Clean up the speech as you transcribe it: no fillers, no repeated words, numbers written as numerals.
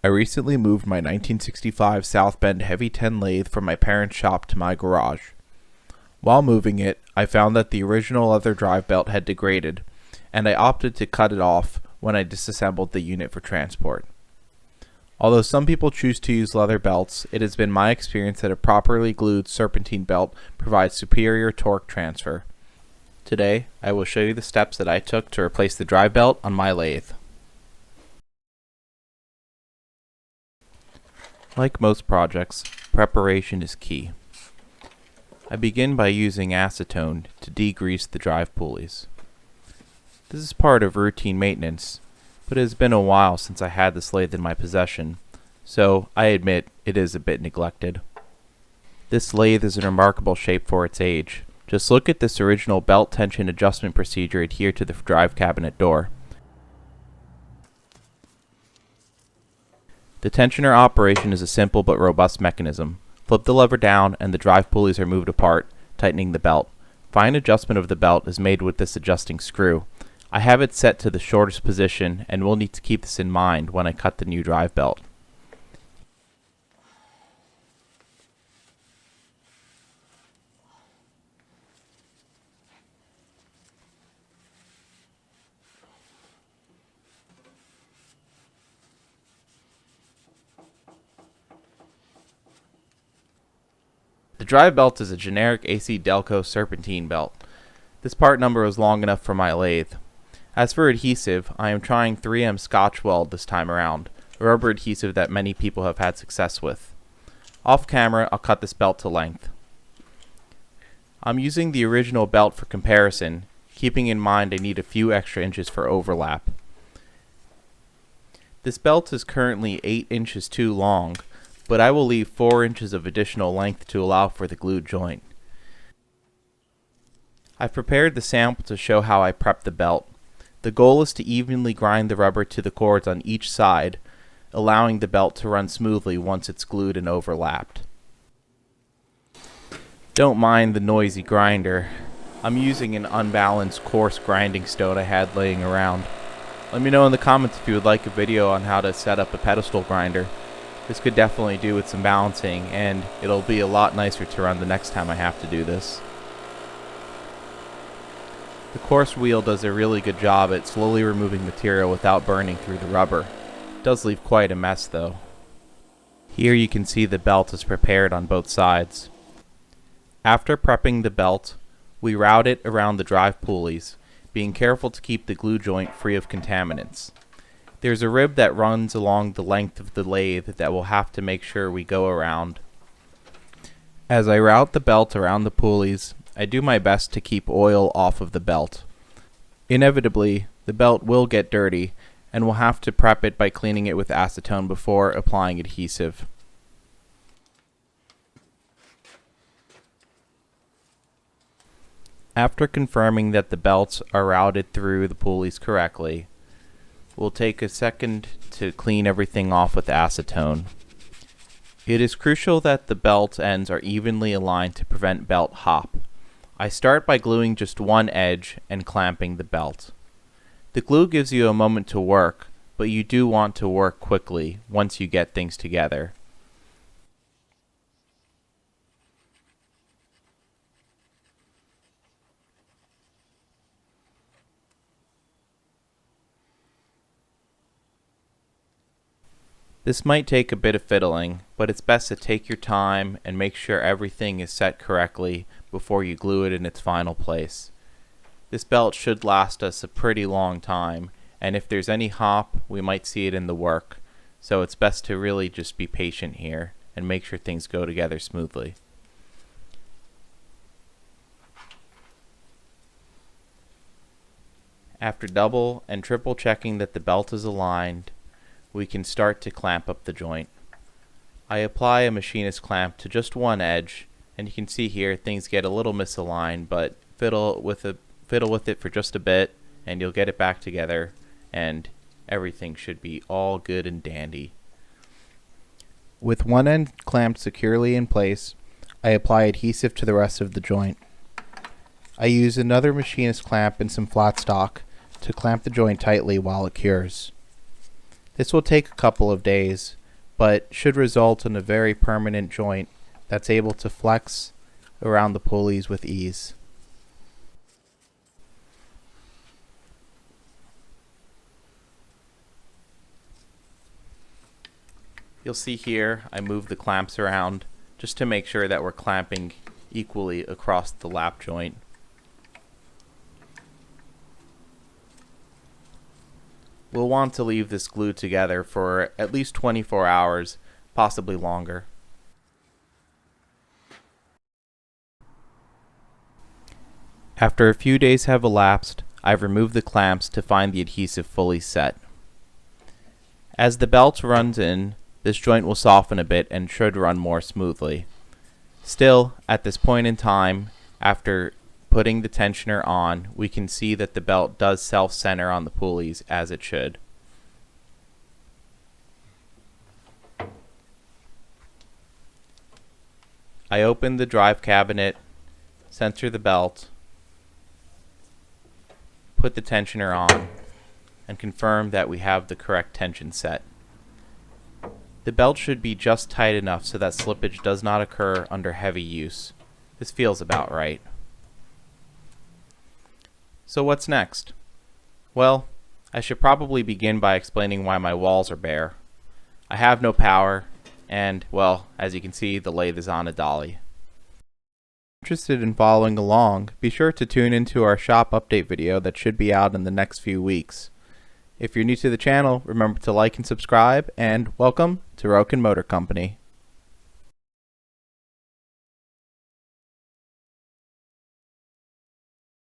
I recently moved my 1965 South Bend Heavy 10 lathe from my parents' shop to my garage. While moving it, I found that the original leather drive belt had degraded, and I opted to cut it off when I disassembled the unit for transport. Although some people choose to use leather belts, it has been my experience that a properly glued serpentine belt provides superior torque transfer. Today, I will show you the steps that I took to replace the drive belt on my lathe. Like most projects, preparation is key. I begin by using acetone to degrease the drive pulleys. This is part of routine maintenance, but it has been a while since I had this lathe in my possession, so I admit it is a bit neglected. This lathe is in remarkable shape for its age. Just look at this original belt tension adjustment procedure adhered to the drive cabinet door. The tensioner operation is a simple but robust mechanism. Flip the lever down and the drive pulleys are moved apart, tightening the belt. Fine adjustment of the belt is made with this adjusting screw. I have it set to the shortest position and will need to keep this in mind when I cut the new drive belt. The drive belt is a generic ACDelco Serpentine belt. This part number was long enough for my lathe. As for adhesive, I am trying 3M Scotch-Weld this time around, a rubber adhesive that many people have had success with. Off camera, I'll cut this belt to length. I'm using the original belt for comparison, keeping in mind I need a few extra inches for overlap. This belt is currently 8 inches too long, but I will leave 4 inches of additional length to allow for the glued joint. I've prepared the sample to show how I prep the belt. The goal is to evenly grind the rubber to the cords on each side, allowing the belt to run smoothly once it's glued and overlapped. Don't mind the noisy grinder. I'm using an unbalanced coarse grinding stone I had laying around. Let me know in the comments if you would like a video on how to set up a pedestal grinder. This could definitely do with some balancing, and it'll be a lot nicer to run the next time I have to do this. The coarse wheel does a really good job at slowly removing material without burning through the rubber. It does leave quite a mess though. Here you can see the belt is prepared on both sides. After prepping the belt, we route it around the drive pulleys, being careful to keep the glue joint free of contaminants. There's a rib that runs along the length of the lathe that we'll have to make sure we go around. As I route the belt around the pulleys, I do my best to keep oil off of the belt. Inevitably, the belt will get dirty, and we'll have to prep it by cleaning it with acetone before applying adhesive. After confirming that the belts are routed through the pulleys correctly, we'll take a second to clean everything off with acetone. It is crucial that the belt ends are evenly aligned to prevent belt hop. I start by gluing just one edge and clamping the belt. The glue gives you a moment to work, but you do want to work quickly once you get things together. This might take a bit of fiddling, but it's best to take your time and make sure everything is set correctly before you glue it in its final place. This belt should last us a pretty long time, and if there's any hop, we might see it in the work, so it's best to really just be patient here and make sure things go together smoothly. After double and triple checking that the belt is aligned, we can start to clamp up the joint. I apply a machinist clamp to just one edge, and you can see here things get a little misaligned, but fiddle with it for just a bit and you'll get it back together and everything should be all good and dandy. With one end clamped securely in place, I apply adhesive to the rest of the joint. I use another machinist clamp and some flat stock to clamp the joint tightly while it cures. This will take a couple of days, but should result in a very permanent joint that's able to flex around the pulleys with ease. You'll see here I move the clamps around just to make sure that we're clamping equally across the lap joint. We'll want to leave this glued together for at least 24 hours, possibly longer. After a few days have elapsed, I've removed the clamps to find the adhesive fully set. As the belt runs in, this joint will soften a bit and should run more smoothly. Still, at this point in time, after putting the tensioner on, we can see that the belt does self-center on the pulleys as it should. I open the drive cabinet, center the belt, put the tensioner on, and confirm that we have the correct tension set. The belt should be just tight enough so that slippage does not occur under heavy use. This feels about right. So what's next? Well, I should probably begin by explaining why my walls are bare. I have no power, and, well, as you can see, the lathe is on a dolly. If you're interested in following along, be sure to tune into our shop update video that should be out in the next few weeks. If you're new to the channel, remember to like and subscribe, and welcome to Rocan Motor Company.